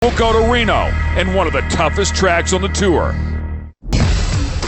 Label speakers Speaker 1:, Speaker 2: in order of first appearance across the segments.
Speaker 1: We'll go to Reno and one of the toughest tracks on the tour.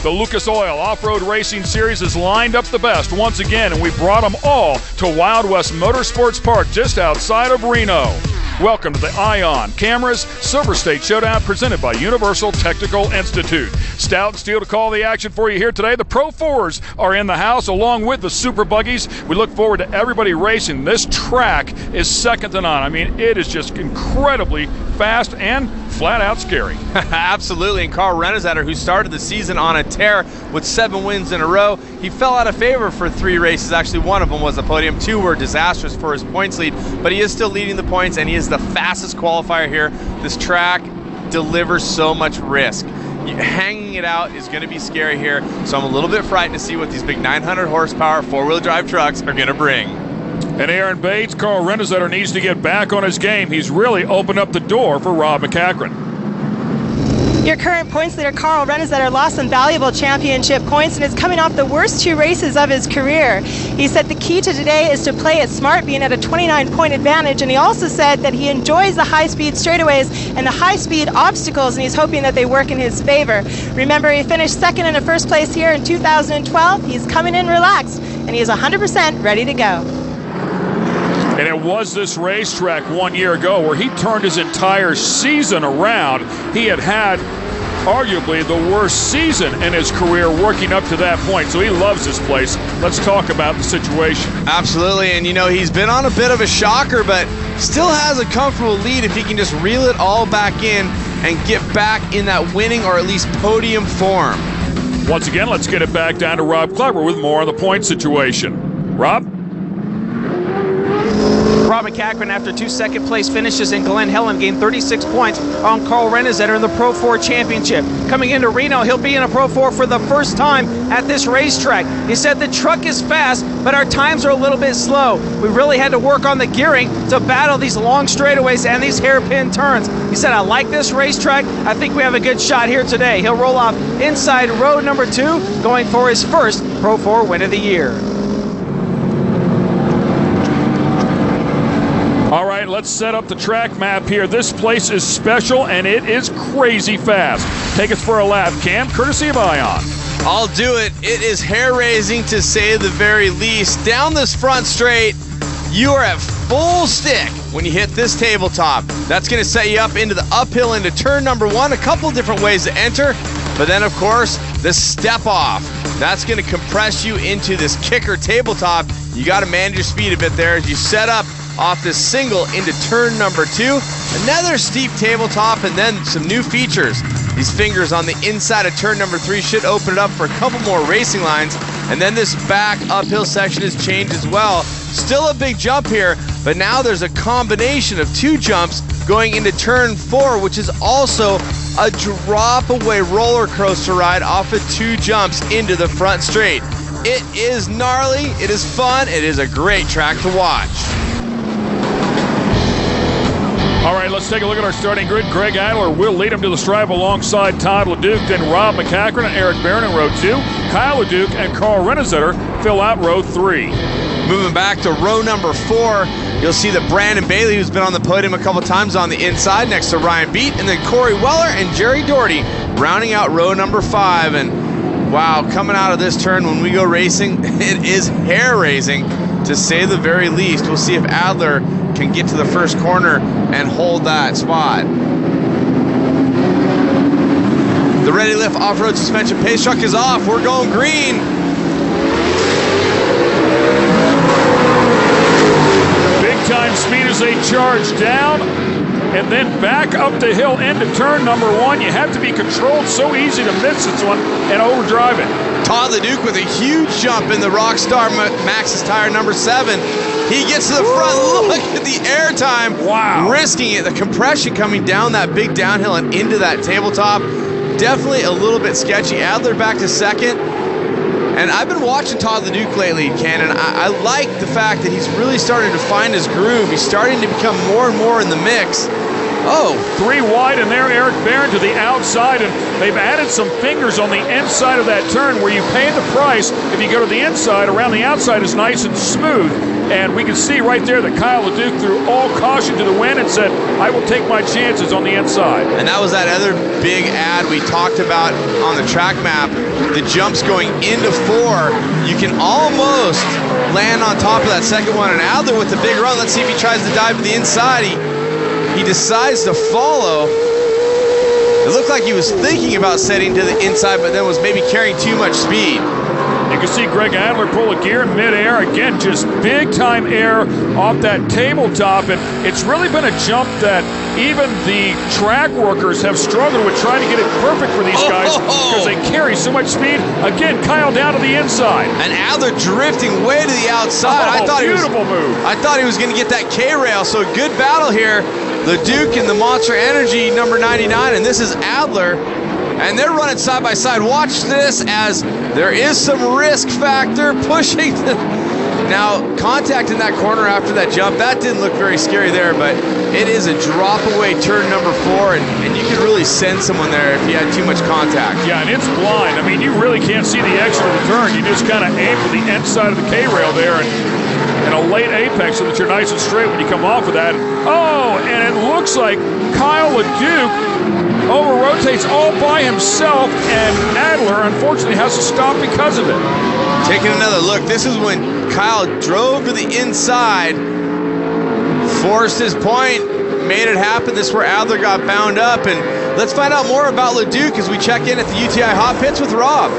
Speaker 1: The Lucas Oil Off-Road Racing Series has lined up the best once again, and we brought them all to Wild West Motorsports Park just outside of Reno. Welcome to the Ion Cameras Silver State Showdown presented by Universal Technical Institute. Stout and Steel to call the action for you here today. The Pro 4s are in the house along with the Super Buggies. We look forward to everybody racing. This track is second to none. I mean, it is just incredibly fast and flat out scary.
Speaker 2: Absolutely, and Carl Renezetter, who started the season on a tear with 7 wins in a row, he fell out of favor for 3 races. Actually, one of them was the podium. 2 were disastrous for his points lead, but he is still leading the points, and he is the fastest qualifier here. This track delivers so much risk. Hanging it out is going to be scary here, so I'm a little bit frightened to see what these big 900 horsepower 4-wheel drive trucks are going to bring.
Speaker 1: And Aaron Bates, Carl Renezetter needs to get back on his game. He's really opened up the door for Rob MACCACHREN.
Speaker 3: Your current points leader, Carl Renezetter, lost some valuable championship points and is coming off the worst 2 races of his career. He said the key to today is to play it smart, being at a 29-point advantage, and he also said that he enjoys the high-speed straightaways and the high-speed obstacles, and he's hoping that they work in his favor. Remember, he finished second in the first place here in 2012. He's coming in relaxed, and he is 100% ready to go.
Speaker 1: And it was this racetrack 1 year ago where he turned his entire season around. He had arguably the worst season in his career working up to that point, so he loves this place. Let's talk about the situation.
Speaker 2: Absolutely, and you know, he's been on a bit of a shocker, but still has a comfortable lead if he can just reel it all back in and get back in that winning or at least podium form.
Speaker 1: Once again, let's get it back down to Rob Clever with more on the point situation. Rob?
Speaker 4: Rob MACCACHREN, after 2 second-place finishes in Glen Helen, gained 36 points on Carl Renezetter in the Pro 4 Championship. Coming into Reno, he'll be in a Pro 4 for the first time at this racetrack. He said the truck is fast, but our times are a little bit slow. We really had to work on the gearing to battle these long straightaways and these hairpin turns. He said, I like this racetrack. I think we have a good shot here today. He'll roll off inside row number 2, going for his first Pro 4 win of the year.
Speaker 1: All right, let's set up the track map here. This place is special, and it is crazy fast. Take us for a lap, Cam, courtesy of Ion.
Speaker 2: I'll do it. It is hair-raising to say the very least. Down this front straight, you are at full stick when you hit this tabletop. That's going to set you up into the uphill into turn number 1. A couple different ways to enter, but then, of course, the step-off. That's going to compress you into this kicker tabletop. You got to manage your speed a bit there as you set up off this single into turn number 2. Another steep tabletop, and then some new features. These fingers on the inside of turn number 3 should open it up for a couple more racing lines, and then this back uphill section has changed as well. Still a big jump here, but now there's a combination of 2 jumps going into turn 4, which is also a drop away roller coaster ride off of 2 jumps into the front straight. It is gnarly, it is fun, it is a great track to watch.
Speaker 1: All right, let's take a look at our starting grid. Greg Adler will lead him to the stripe alongside Todd LeDuc, then Rob MACCACHREN and Eric Barron in row 2. Kyle LeDuc and Carl Renezetter fill out row 3.
Speaker 2: Moving back to row number 4, you'll see that Brandon Bailey, who's been on the podium a couple times on the inside next to Ryan Beat, and then Corey Weller and Jerry Doherty rounding out row number 5. And wow, coming out of this turn when we go racing, it is hair-raising to say the very least. We'll see if Adler can get to the first corner and hold that spot. The Ready Lift off-road suspension pace truck is off. We're going green.
Speaker 1: Big time speed as they charge down and then back up the hill into turn number 1. You have to be controlled. So easy to miss this one and overdrive it.
Speaker 2: Todd LeDuc with a huge jump in the Rockstar Maxxis tire number 7. He gets to the front. Look at the air time.
Speaker 1: Wow.
Speaker 2: Risking it. The compression coming down that big downhill and into that tabletop. Definitely a little bit sketchy. Adler back to second. And I've been watching Todd LeDuc lately, Ken, and I like the fact that he's really starting to find his groove. He's starting to become more and more in the mix.
Speaker 1: Oh, 3 wide, and there Eric Barron to the outside, and they've added some fingers on the inside of that turn where you pay the price. If you go to the inside, around the outside is nice and smooth. And we can see right there that Kyle LeDuc threw all caution to the wind and said, I will take my chances on the inside.
Speaker 2: And that was that other big ad we talked about on the track map. The jumps going into 4. You can almost land on top of that second one. And Adler with the big run. Let's see if he tries to dive to the inside. He decides to follow. It looked like he was thinking about setting to the inside, but then was maybe carrying too much speed.
Speaker 1: You can see Greg Adler pull a gear in midair. Again, just big-time air off that tabletop. And it's really been a jump that even the track workers have struggled with trying to get it perfect for these guys because they carry so much speed. Again, Kyle down to the inside.
Speaker 2: And Adler drifting way to the outside.
Speaker 1: Beautiful move.
Speaker 2: I thought he was going to get that K-rail, so good battle here. LeDuc and the Monster Energy number 99, and this is Adler. And they're running side by side. Watch this as there is some risk factor pushing. Now, contact in that corner after that jump, that didn't look very scary there, but it is a drop away turn number 4, and you could really send someone there if you had too much contact.
Speaker 1: Yeah, and it's blind. I mean, you really can't see the exit of the turn. You just kind of aim for the inside of the K-rail there, and a late apex so that you're nice and straight when you come off of that. Oh, and it looks like Kyle LeDuc over-rotates all by himself, and Adler, unfortunately, has to stop because of it.
Speaker 2: Taking another look, this is when Kyle drove to the inside, forced his point, made it happen. This is where Adler got bound up, and let's find out more about LeDuc as we check in at the UTI Hot Pits with Rob.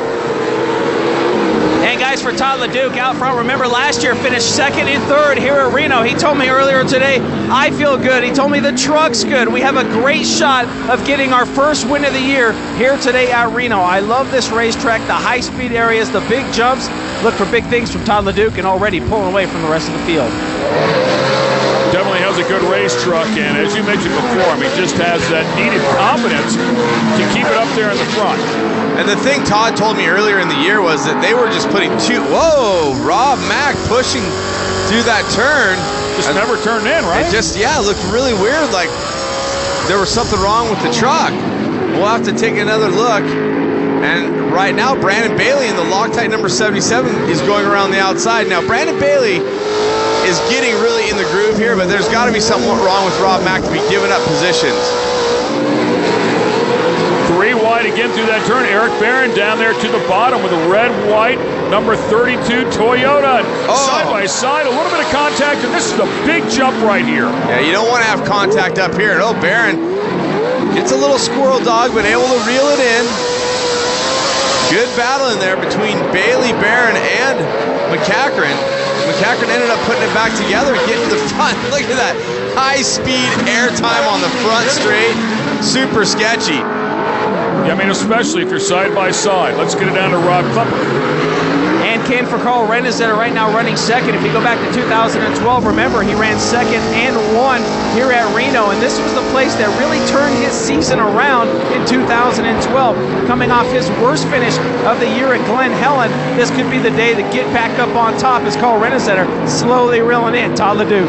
Speaker 4: And guys, for Todd LeDuc out front, remember last year finished 2nd and 3rd here at Reno. He told me earlier today, I feel good. He told me the truck's good. We have a great shot of getting our first win of the year here today at Reno. I love this racetrack, the high-speed areas, the big jumps. Look for big things from Todd LeDuc and already pulling away from the rest of the field.
Speaker 1: Definitely has a good race truck, and as you mentioned before, I mean, just has that needed confidence to keep it up there in the front.
Speaker 2: And the thing Todd told me earlier in the year was that they were just putting whoa, Rob Mack pushing through that turn.
Speaker 1: Just never turned in, right?
Speaker 2: It just, yeah, it looked really weird, like there was something wrong with the truck. We'll have to take another look. And right now, Brandon Bailey in the Loctite number 77 is going around the outside. Now, Brandon Bailey is getting really in the groove here, but there's got to be something wrong with Rob Mack to be giving up positions.
Speaker 1: 3 wide again through that turn. Eric Barron down there to the bottom with a red-white number 32 Toyota. Side by side, a little bit of contact, and this is a big jump right here.
Speaker 2: Yeah, you don't want to have contact up here. And Barron gets a little squirrel dog, but able to reel it in. Good battle in there between Bailey, Barron, and MACCACHREN. MACCACHREN ended up putting it back together and getting to the front. Look at that high-speed airtime on the front straight. Super sketchy.
Speaker 1: Yeah, I mean, especially if you're side by side. Let's get it down to Rob Klepper.
Speaker 4: And Ken, for Carl Rennes that are right now running 2nd. If you go back to 2012, remember he ran 2nd and 1 here at Reno, and this was the place that really turned his season around in 2012. Coming off his worst finish of the year at Glen Helen, this could be the day to get back up on top as Carl Rennes that are slowly reeling in Todd LeDuc.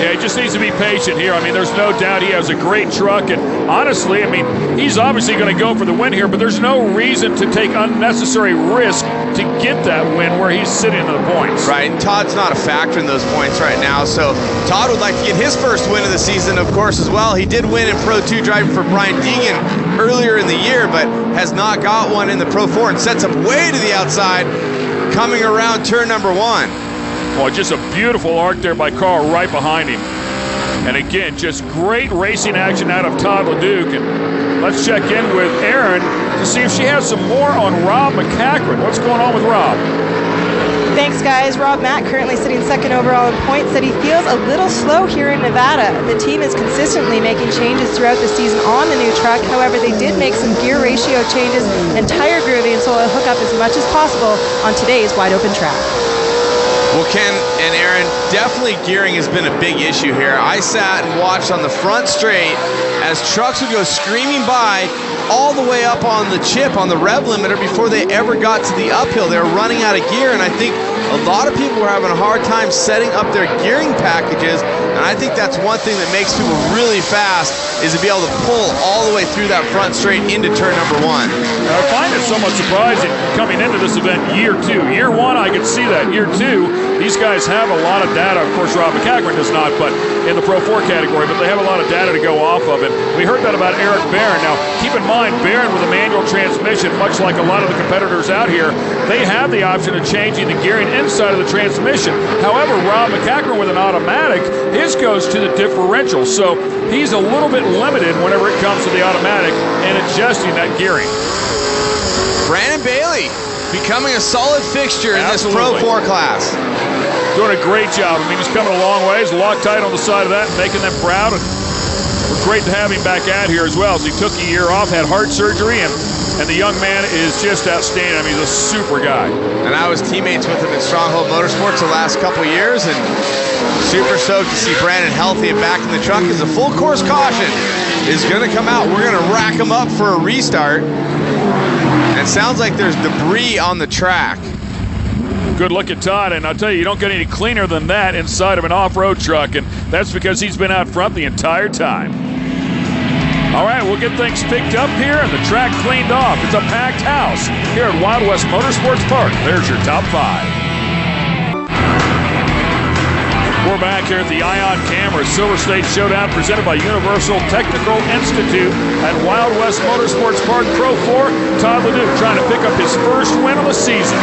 Speaker 1: Yeah, he just needs to be patient here. I mean, there's no doubt he has a great truck, and honestly, I mean, he's obviously going to go for the win here, but there's no reason to take unnecessary risk to get that win where he's sitting in the points.
Speaker 2: Right, and Todd's not a factor in those points right now, so Todd would like to get his first win of the season, of course, as well. He did win in Pro 2 driving for Brian Deegan earlier in the year, but has not got one in the Pro 4 and sets up way to the outside, coming around turn number 1.
Speaker 1: Well, just a beautiful arc there by Carl right behind him. And again, just great racing action out of Todd LeDuc. And let's check in with Erin to see if she has some more on Rob MACCACHREN. What's going on with Rob?
Speaker 3: Thanks, guys. Rob Mack, currently sitting 2nd overall in points, said he feels a little slow here in Nevada. The team is consistently making changes throughout the season on the new truck. However, they did make some gear ratio changes and tire grooving, so it'll hook up as much as possible on today's wide open track.
Speaker 2: Well, Ken and Aaron, definitely gearing has been a big issue here. I sat and watched on the front straight as trucks would go screaming by all the way up on the chip, on the rev limiter, before they ever got to the uphill. They were running out of gear, and I think a lot of people were having a hard time setting up their gearing packages. And And I think that's one thing that makes people really fast, is to be able to pull all the way through that front straight into turn number 1.
Speaker 1: I find it somewhat surprising coming into this event year 2. Year 1, I could see that. Year 2, these guys have a lot of data. Of course, Rob MACCACHREN does not, but in the Pro 4 category, but they have a lot of data to go off of. And we heard that about Eric Barron. Now, keep in mind, Barron with a manual transmission, much like a lot of the competitors out here, they have the option of changing the gearing inside of the transmission. However, Rob MACCACHREN with an automatic, his goes to the differential. So he's a little bit limited whenever it comes to the automatic and adjusting that gearing.
Speaker 2: Brandon Bailey becoming a solid fixture in this Pro 4 class.
Speaker 1: Doing a great job. I mean, he's coming a long ways. Loctite on the side of that and making them proud. And we're great to have him back out here as well. As he took a year off, had heart surgery, and the young man is just outstanding. I mean, he's a super guy.
Speaker 2: And I was teammates with him in Stronghold Motorsports the last couple years, and super stoked to see Brandon healthy and back in the truck. As a full course caution is going to come out. We're going to rack him up for a restart. And it sounds like there's debris on the track.
Speaker 1: Good look at Todd, and I'll tell you, you don't get any cleaner than that inside of an off-road truck, and that's because he's been out front the entire time. All right, we'll get things picked up here and the track cleaned off. It's a packed house here at Wild West Motorsports Park. There's your top 5. We're back here at the Ion Camera Silver State Showdown presented by Universal Technical Institute at Wild West Motorsports Park Pro 4. Todd LeDuc trying to pick up his first win of the season.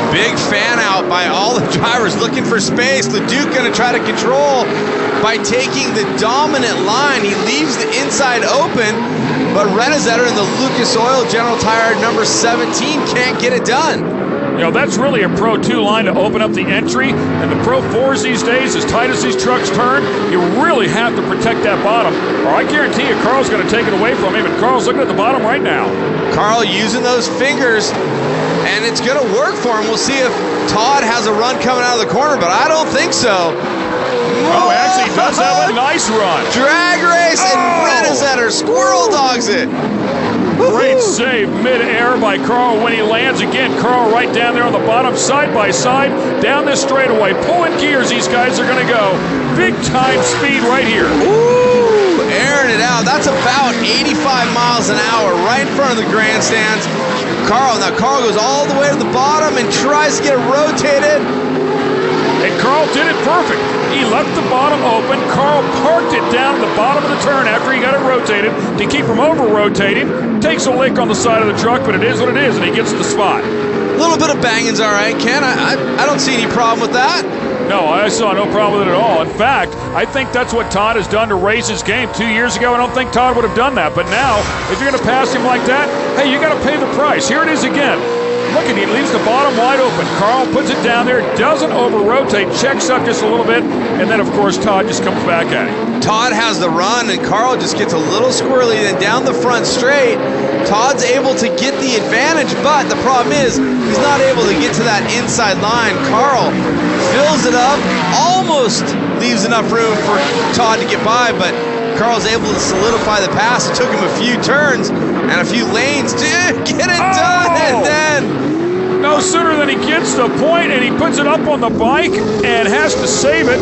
Speaker 2: Big fan out by all the drivers looking for space. LeDuc going to try to control by taking the dominant line. He leaves the inside open, but Renezetter in the Lucas Oil General Tire number 17 can't get it done.
Speaker 1: You know, that's really a Pro 2 line to open up the entry. And the Pro 4s these days, as tight as these trucks turn, you really have to protect that bottom, or I guarantee you Carl's going to take it away from him, and Carl's looking at the bottom right now.
Speaker 2: Carl using those fingers, and it's going to work for him. We'll see if Todd has a run coming out of the corner, but I don't think so.
Speaker 1: Oh, actually, he does have a nice run.
Speaker 2: Drag race, and Renezetter squirrel dogs it.
Speaker 1: Great save mid-air by Carl when he lands. Again, Carl right down there on the bottom, side by side, down this straightaway. Pulling gears, these guys are going to go. Big time speed right here.
Speaker 2: Ooh, airing it out. That's about 85 miles an hour right in front of the grandstands. Carl goes all the way to the bottom and tries to get it rotated.
Speaker 1: And Carl did it perfect. He left the bottom open. Carl parked it down at the bottom of the turn after he got it rotated to keep from over-rotating. Takes a lick on the side of the truck, but it is what it is, and he gets the spot.
Speaker 2: A little bit of banging's all right, Ken. I don't see any problem with that.
Speaker 1: No, I saw no problem with it at all. In fact, I think that's what Todd has done to raise his game. 2 years ago, I don't think Todd would have done that. But now, if you're going to pass him like that, hey, you got to pay the price. Here it is again. Look at, he leaves the bottom wide open. Carl puts it down there, doesn't over-rotate, checks up just a little bit, and then, of course, Todd just comes back at him.
Speaker 2: Todd has the run, and Carl just gets a little squirrely. Then down the front straight, Todd's able to get the advantage, but the problem is he's not able to get to that inside line. Carl fills it up, almost leaves enough room for Todd to get by, but Carl's able to solidify the pass. It took him a few turns and a few lanes to get it done, and then
Speaker 1: no sooner than he gets to the point and he puts it up on the bike and has to save it.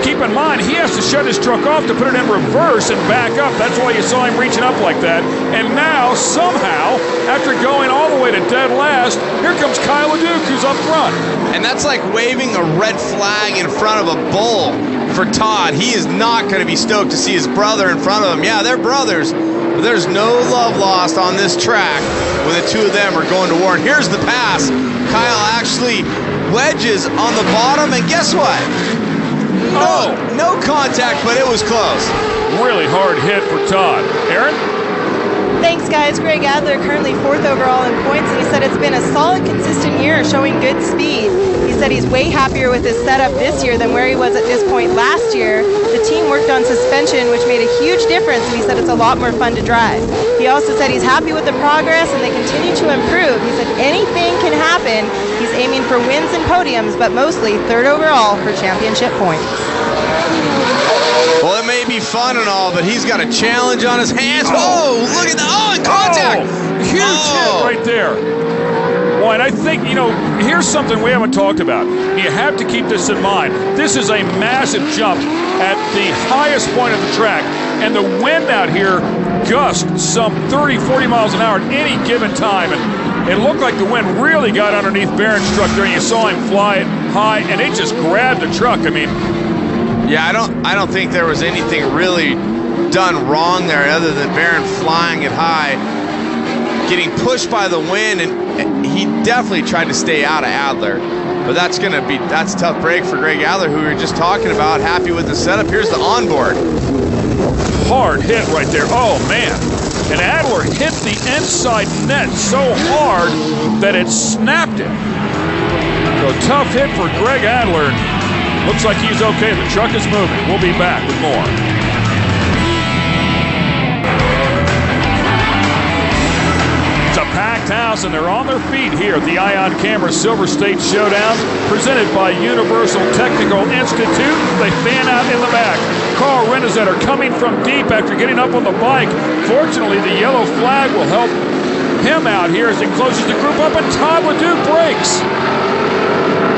Speaker 1: Keep in mind, he has to shut his truck off to put it in reverse and back up. That's why you saw him reaching up like that. And now, somehow, after going all the way to dead last, here comes Kyle LeDuc, who's up front.
Speaker 2: And that's like waving a red flag in front of a bull for Todd. He is not going to be stoked to see his brother in front of him. Yeah, they're brothers, but there's no love lost on this track when the two of them are going to war. And here's the pass. Kyle actually wedges on the bottom, and guess what? No contact, but it was close.
Speaker 1: Really hard hit for Todd. Aaron?
Speaker 3: Thanks, guys. Greg Adler currently 4th overall in points, and he said it's been a solid, consistent year showing good speed. He said he's way happier with his setup this year than where he was at this point last year. The team worked on suspension, which made a huge difference, and he said it's a lot more fun to drive. He also said he's happy with the progress, and they continue to improve. He said anything can happen. He's aiming for wins and podiums, but mostly 3rd overall for championship points.
Speaker 2: Well, it may be fun and all, but he's got a challenge on his hands. Oh, look at that. Oh, and contact.
Speaker 1: Huge hit right there. Well, and I think, you know, here's something we haven't talked about. You have to keep this in mind. This is a massive jump at the highest point of the track, and the wind out here gusts some 30, 40 miles an hour at any given time. And it looked like the wind really got underneath Barron's truck there, and you saw him fly it high, and it just grabbed the truck. I mean,
Speaker 2: yeah, I don't think there was anything really done wrong there other than Barron flying it high, getting pushed by the wind, and he definitely tried to stay out of Adler. But that's a tough break for Greg Adler, who we were just talking about, happy with the setup. Here's the onboard.
Speaker 1: Hard hit right there. Oh, man. And Adler hit the inside net so hard that it snapped it. So tough hit for Greg Adler. Looks like he's okay. The truck is moving. We'll be back with more. It's a packed house, and they're on their feet here at the Ion Camera Silver State Showdown, presented by Universal Technical Institute. They fan out in the back. Carl Renezetter coming from deep after getting up on the bike. Fortunately, the yellow flag will help him out here as he closes the group up, and Todd LeDuc brakes.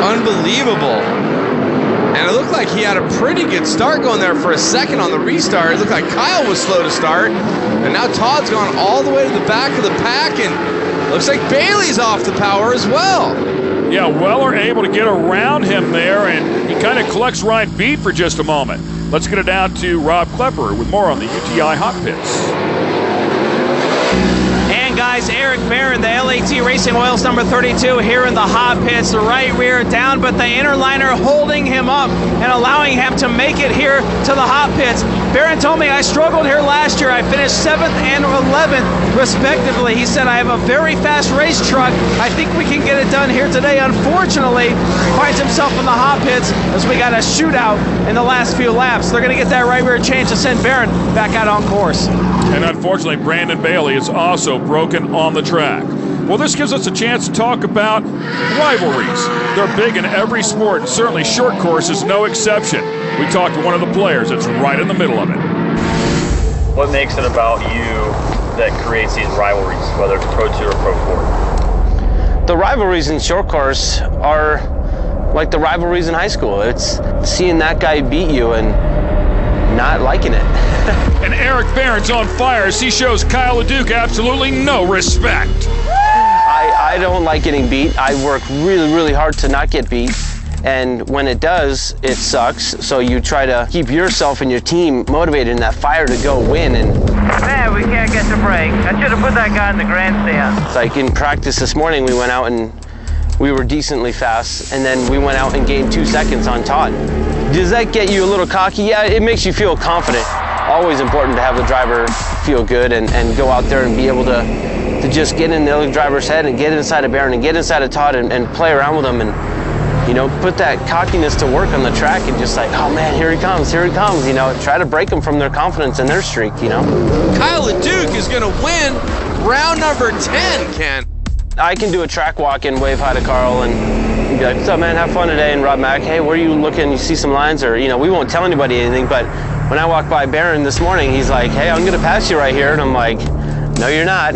Speaker 2: Unbelievable. And it looked like he had a pretty good start going there for a second on the restart. It looked like Kyle was slow to start. And now Todd's gone all the way to the back of the pack, and looks like Bailey's off the power as well.
Speaker 1: Yeah, Weller able to get around him there, and he kind of collects Ryan Beat for just a moment. Let's get it down to Rob Klepper with more on the UTI Hot Pits.
Speaker 4: And guys, Eric Barron, the LAT Racing Oils number 32 here in the hot pits, the right rear down, but the inner liner holding him up and allowing him to make it here to the hot pits. Barron told me, I struggled here last year. I finished 7th and 11th respectively. He said, I have a very fast race truck. I think we can get it done here today. Unfortunately, finds himself in the hot pits as we got a shootout in the last few laps. They're gonna get that right rear change to send Barron back out on course.
Speaker 1: And unfortunately, Brandon Bailey is also broken on the track. Well, this gives us a chance to talk about rivalries. They're big in every sport, and certainly short course is no exception. We talked to one of the players that's right in the middle of it.
Speaker 5: What makes it about you that creates these rivalries, whether it's Pro 2 or Pro 4?
Speaker 6: The rivalries in short course are like the rivalries in high school. It's seeing that guy beat you and not liking it.
Speaker 1: And Eric Barron's on fire as he shows Kyle LeDuc absolutely no respect.
Speaker 6: I don't like getting beat. I work really, really hard to not get beat. And when it does, it sucks. So you try to keep yourself and your team motivated in that fire to go win. And
Speaker 7: man, we can't get the break. I should have put that guy in the grandstand.
Speaker 6: It's like in practice this morning, we went out and we were decently fast, and then we went out and gained 2 seconds on Todd. Does that get you a little cocky? Yeah, it makes you feel confident. Always important to have the driver feel good and go out there and be able to just get in the other driver's head and get inside of Barron and get inside of Todd and play around with him and, you know, put that cockiness to work on the track and just like, oh man, here he comes, you know, try to break them from their confidence and their streak, you know.
Speaker 2: Kyle LeDuc is gonna win round number 10, Ken.
Speaker 6: I can do a track walk and wave hi to Carl and be like, what's up man, have fun today, and Rob Mack, hey, where are you looking, you see some lines, or, you know, we won't tell anybody anything, but when I walked by Barron this morning, he's like, hey, I'm gonna pass you right here, and I'm like, no, you're not.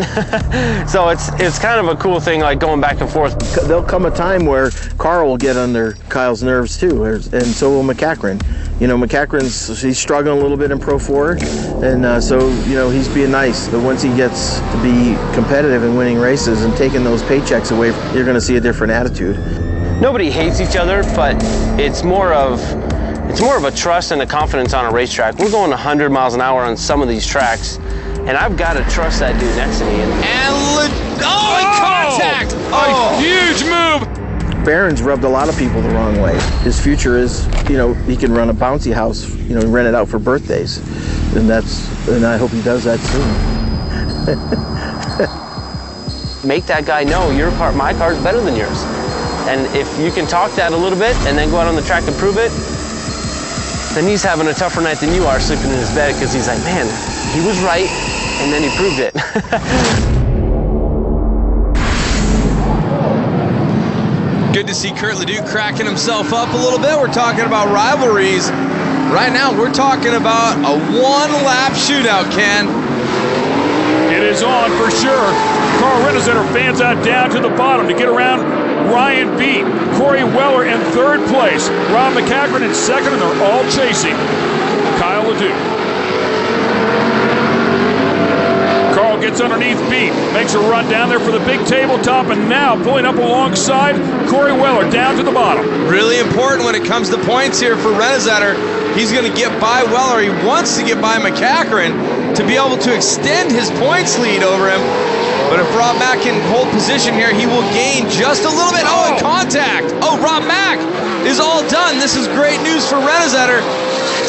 Speaker 6: So it's kind of a cool thing, like going back and forth.
Speaker 8: There'll come a time where Carl will get under Kyle's nerves too, and so will MACCACHREN. You know, he's struggling a little bit in Pro 4, and so, you know, he's being nice. But once he gets to be competitive and winning races and taking those paychecks away, you're going to see a different attitude.
Speaker 6: Nobody hates each other, but it's more of a trust and a confidence on a racetrack. We're going 100 miles an hour on some of these tracks, and I've got to trust that dude next to me.
Speaker 2: Contact!
Speaker 1: A huge move!
Speaker 8: Barron's rubbed a lot of people the wrong way. His future is, you know, he can run a bouncy house, you know, rent it out for birthdays. And I hope he does that soon.
Speaker 6: Make that guy know my car's better than yours. And if you can talk that a little bit and then go out on the track and prove it, then he's having a tougher night than you are sleeping in his bed, because he's like, man, he was right, and then he proved it.
Speaker 2: Good to see Kurt LeDuc cracking himself up a little bit. We're talking about rivalries. Right now, we're talking about a one-lap shootout, Ken.
Speaker 1: It is on for sure. Carl Renazetter fans out down to the bottom to get around Ryan Beat. Corey Weller in third place. Rob MACCACHREN in second, and they're all chasing Kyle LeDuc. Carl gets underneath Beat, makes a run down there for the big tabletop, and now pulling up alongside Corey Weller down to the bottom.
Speaker 2: Really important when it comes to points here for Renazetter. He's going to get by Weller. He wants to get by MACCACHREN to be able to extend his points lead over him. But if Rob Mack can hold position here, he will gain just a little bit. Oh, and contact. Oh, Rob Mack is all done. This is great news for Renazetter.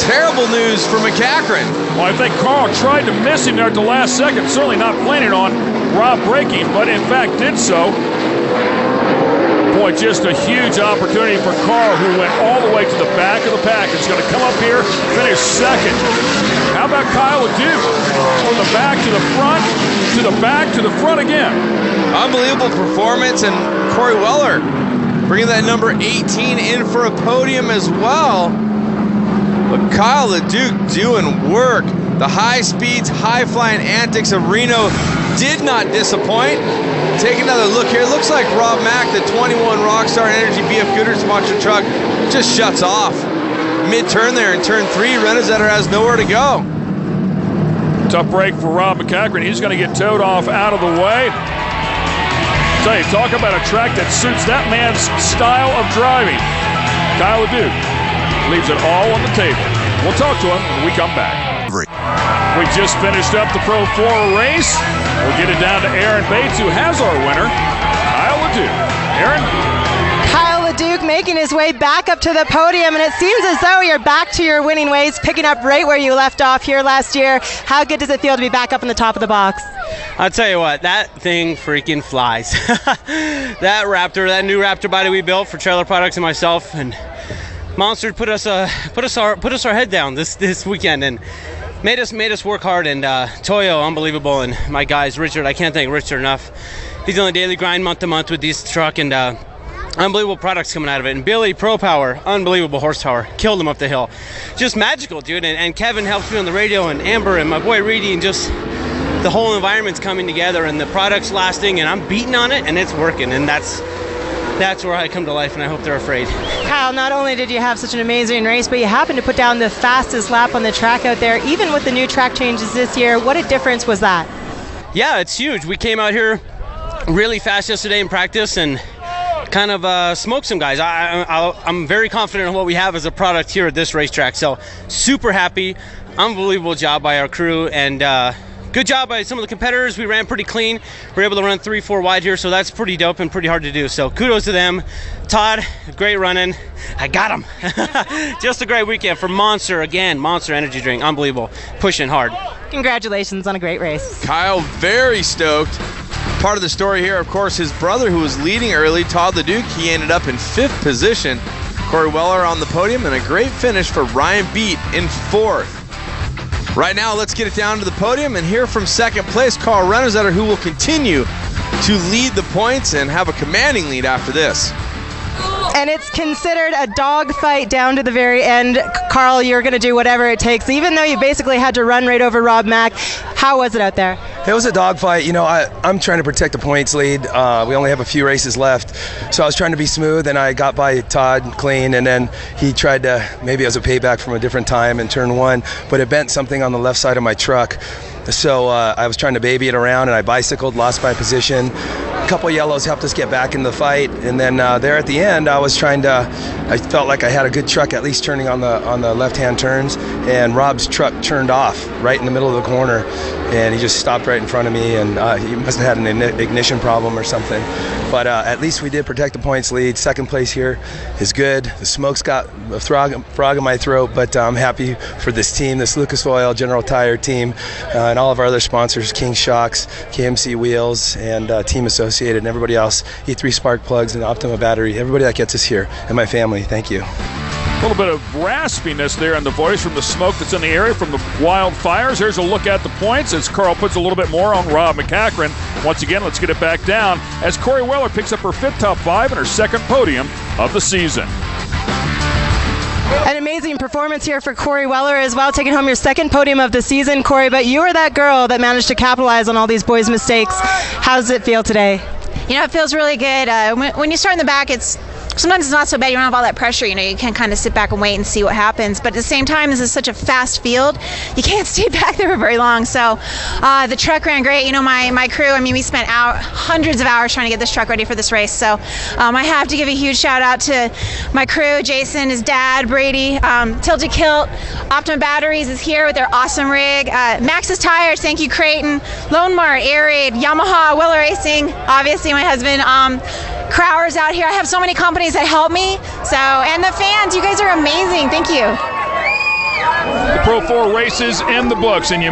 Speaker 2: Terrible news for MACCACHREN.
Speaker 1: Well, I think Carl tried to miss him there at the last second, certainly not planning on Rob breaking, but in fact did so. Boy, just a huge opportunity for Carl, who went all the way to the back of the pack. He's going to come up here, finish second. How about Kyle LeDuc? From the back to the front, to the back to the front again.
Speaker 2: Unbelievable performance, and Corey Weller bringing that number 18 in for a podium as well. But Kyle LeDuc doing work. The high speeds, high flying antics of Reno did not disappoint. Take another look here. It looks like Rob Mack, the 21 Rockstar Energy BF Goodrich sponsored truck, just shuts off. Mid-turn there in turn 3, Renazetter has nowhere to go.
Speaker 1: Tough break for Rob MACCACHREN. He's going to get towed off out of the way. Tell you, talk about a track that suits that man's style of driving. Kyle LeDuc leaves it all on the table. We'll talk to him when we come back. We just finished up the Pro 4 race. We'll get it down to Aaron Bates, who has our winner, Kyle LeDuc. Aaron?
Speaker 3: Kyle LeDuc making his way back up to the podium, and it seems as though you're back to your winning ways, picking up right where you left off here last year. How good does it feel to be back up in the top of the box?
Speaker 6: I'll tell you what, that thing freaking flies. That Raptor, that new Raptor body we built for Trailer Products and myself, and Monster put us our head down this weekend and made us work hard. And Toyo, unbelievable, and my guys, Richard, I can't thank Richard enough. He's on the daily grind month to month with this truck, and unbelievable products coming out of it. And Billy, Pro Power, unbelievable horsepower, killed him up the hill. Just magical, dude. And Kevin helps me on the radio, and Amber and my boy Reedy, and just the whole environment's coming together, and the product's lasting, and I'm beating on it, and it's working, and that's where I come to life, and I hope they're afraid.
Speaker 3: Kyle, not only did you have such an amazing race, but you happened to put down the fastest lap on the track out there, even with the new track changes this year. What a difference was that?
Speaker 6: Yeah, it's huge. We came out here really fast yesterday in practice and kind of smoked some guys. I'm very confident in what we have as a product here at this racetrack, so super happy. Unbelievable job by our crew, and good job by some of the competitors. We ran pretty clean. We were able to run 3-4 wide here, so that's pretty dope and pretty hard to do. So kudos to them. Todd, great running. I got him. Just a great weekend for Monster. Again, Monster Energy Drink. Unbelievable. Pushing hard.
Speaker 3: Congratulations on a great race.
Speaker 2: Kyle very stoked. Part of the story here, of course, his brother who was leading early, Todd LeDuc, he ended up in 5th position. Corey Weller on the podium, and a great finish for Ryan Beat in 4th. Right now, let's get it down to the podium and hear from second place, Carl Renazetter, who will continue to lead the points and have a commanding lead after this.
Speaker 3: And it's considered a dogfight down to the very end. Carl, you're going to do whatever it takes. Even though you basically had to run right over Rob Mack, how was it out there?
Speaker 9: It was a dogfight. You know, I'm trying to protect the points lead. We only have a few races left. So I was trying to be smooth, and I got by Todd clean, and then he tried to, maybe as a payback from a different time in turn 1, but it bent something on the left side of my truck. So I was trying to baby it around, and I bicycled, lost my position. A couple yellows helped us get back in the fight, and then there at the end, I felt like I had a good truck, at least turning on the left-hand turns, and Rob's truck turned off right in the middle of the corner, and he just stopped right in front of me, and he must have had an ignition problem or something. But at least we did protect the points lead. Second place here is good. The smoke's got a frog in my throat, but I'm happy for this team, this Lucas Oil, General Tire team, and all of our other sponsors, King Shocks, KMC Wheels, and Team Associated, and everybody else, E3 Spark Plugs and Optima Battery, everybody that gets us here, and my family, thank you.
Speaker 1: A little bit of raspiness there in the voice from the smoke that's in the area from the wildfires. Here's a look at the points as Carl puts a little bit more on Rob MACCACHREN. Once again, let's get it back down as Corey Weller picks up her 5th top 5 and her 2nd podium of the season.
Speaker 3: An amazing performance here for Corey Weller as well, taking home your second podium of the season, Corey. But you were that girl that managed to capitalize on all these boys' mistakes. How does it feel today?
Speaker 10: You know, it feels really good. When you start in the back, sometimes it's not so bad. You don't have all that pressure. You know, you can kind of sit back and wait and see what happens. But at the same time, this is such a fast field. You can't stay back there for very long. So the truck ran great. You know, my crew, I mean, we spent hundreds of hours trying to get this truck ready for this race. So I have to give a huge shout out to my crew, Jason, his dad, Brady, Tilted Kilt, Optima Batteries is here with their awesome rig. Max's Tires, thank you, Creighton, Lone Mart, Air Raid, Yamaha, Weller Racing, obviously my husband, Crowers out here. I have so many companies that help me. So, and the fans, you guys are amazing. Thank you.
Speaker 1: The Pro 4 races in the books, and you